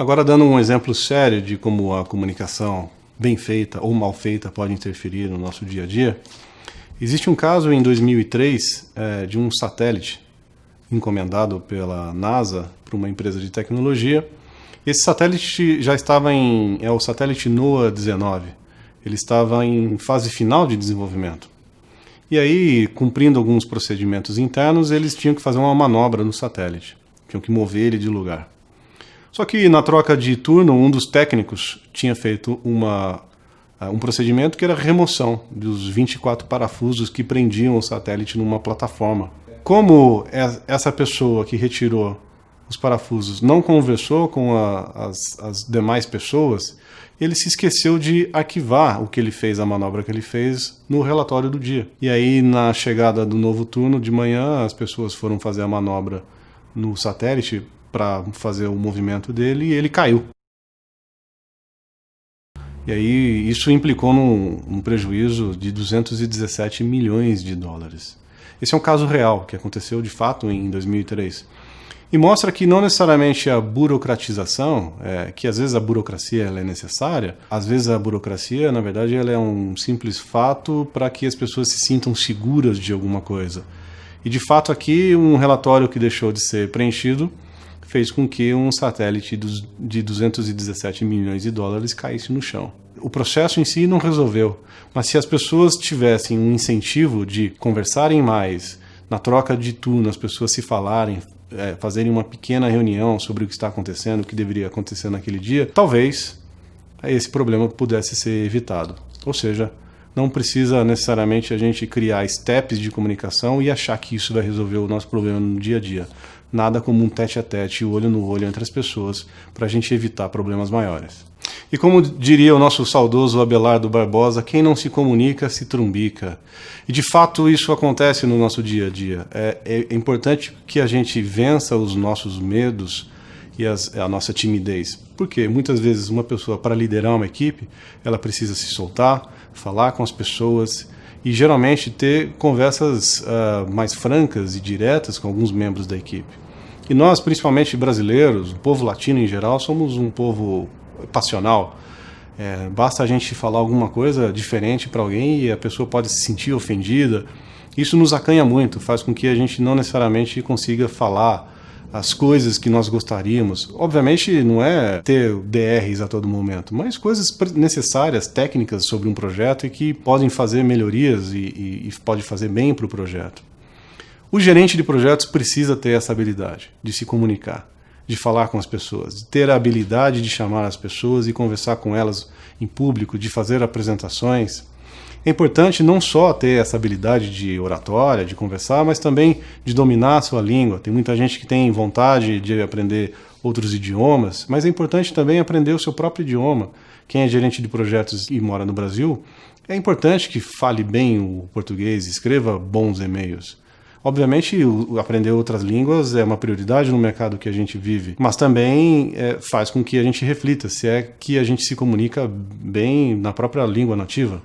Agora, dando um exemplo sério de como a comunicação bem feita ou mal feita pode interferir no nosso dia a dia, existe um caso em 2003 de um satélite encomendado pela NASA para uma empresa de tecnologia. Esse satélite já estava é o satélite NOAA-19. Ele estava em fase final de desenvolvimento. E aí, cumprindo alguns procedimentos internos, eles tinham que fazer uma manobra no satélite. Tinham que mover ele de lugar. Só que na troca de turno, um dos técnicos tinha feito um procedimento que era a remoção dos 24 parafusos que prendiam o satélite numa plataforma. Como essa pessoa que retirou os parafusos não conversou com as demais pessoas, ele se esqueceu de arquivar o que ele fez, a manobra que ele fez, no relatório do dia. E aí, na chegada do novo turno de manhã, as pessoas foram fazer a manobra no satélite para fazer o movimento dele e ele caiu. E aí, isso implicou num prejuízo de 217 milhões de dólares. Esse é um caso real, que aconteceu de fato em 2003. E mostra que não necessariamente a burocratização, que às vezes a burocracia ela é necessária, às vezes a burocracia, na verdade, ela é um simples fato para que as pessoas se sintam seguras de alguma coisa. E de fato aqui, um relatório que deixou de ser preenchido fez com que um satélite de 217 milhões de dólares caísse no chão. O processo em si não resolveu, mas se as pessoas tivessem um incentivo de conversarem mais, na troca de turno, as pessoas se falarem, fazerem uma pequena reunião sobre o que está acontecendo, o que deveria acontecer naquele dia, talvez esse problema pudesse ser evitado. Ou seja, não precisa necessariamente a gente criar steps de comunicação e achar que isso vai resolver o nosso problema no dia a dia. Nada como um tete-a-tete, olho no olho entre as pessoas, para a gente evitar problemas maiores. E como diria o nosso saudoso Abelardo Barbosa, quem não se comunica se trumbica. E de fato isso acontece no nosso dia a dia. É importante que a gente vença os nossos medos e a nossa timidez. Porque muitas vezes uma pessoa, para liderar uma equipe, ela precisa se soltar, falar com as pessoas e geralmente ter conversas mais francas e diretas com alguns membros da equipe. E nós, principalmente brasileiros, o povo latino em geral, somos um povo passional. Basta a gente falar alguma coisa diferente para alguém e a pessoa pode se sentir ofendida. Isso nos acanha muito, faz com que a gente não necessariamente consiga falar as coisas que nós gostaríamos. Obviamente não é ter DRs a todo momento, mas coisas necessárias, técnicas sobre um projeto e que podem fazer melhorias e pode fazer bem para o projeto. O gerente de projetos precisa ter essa habilidade de se comunicar, de falar com as pessoas, de ter a habilidade de chamar as pessoas e conversar com elas em público, de fazer apresentações. É importante não só ter essa habilidade de oratória, de conversar, mas também de dominar a sua língua. Tem muita gente que tem vontade de aprender outros idiomas, mas é importante também aprender o seu próprio idioma. Quem é gerente de projetos e mora no Brasil, é importante que fale bem o português, escreva bons e-mails. Obviamente, aprender outras línguas é uma prioridade no mercado que a gente vive, mas também faz com que a gente reflita se é que a gente se comunica bem na própria língua nativa.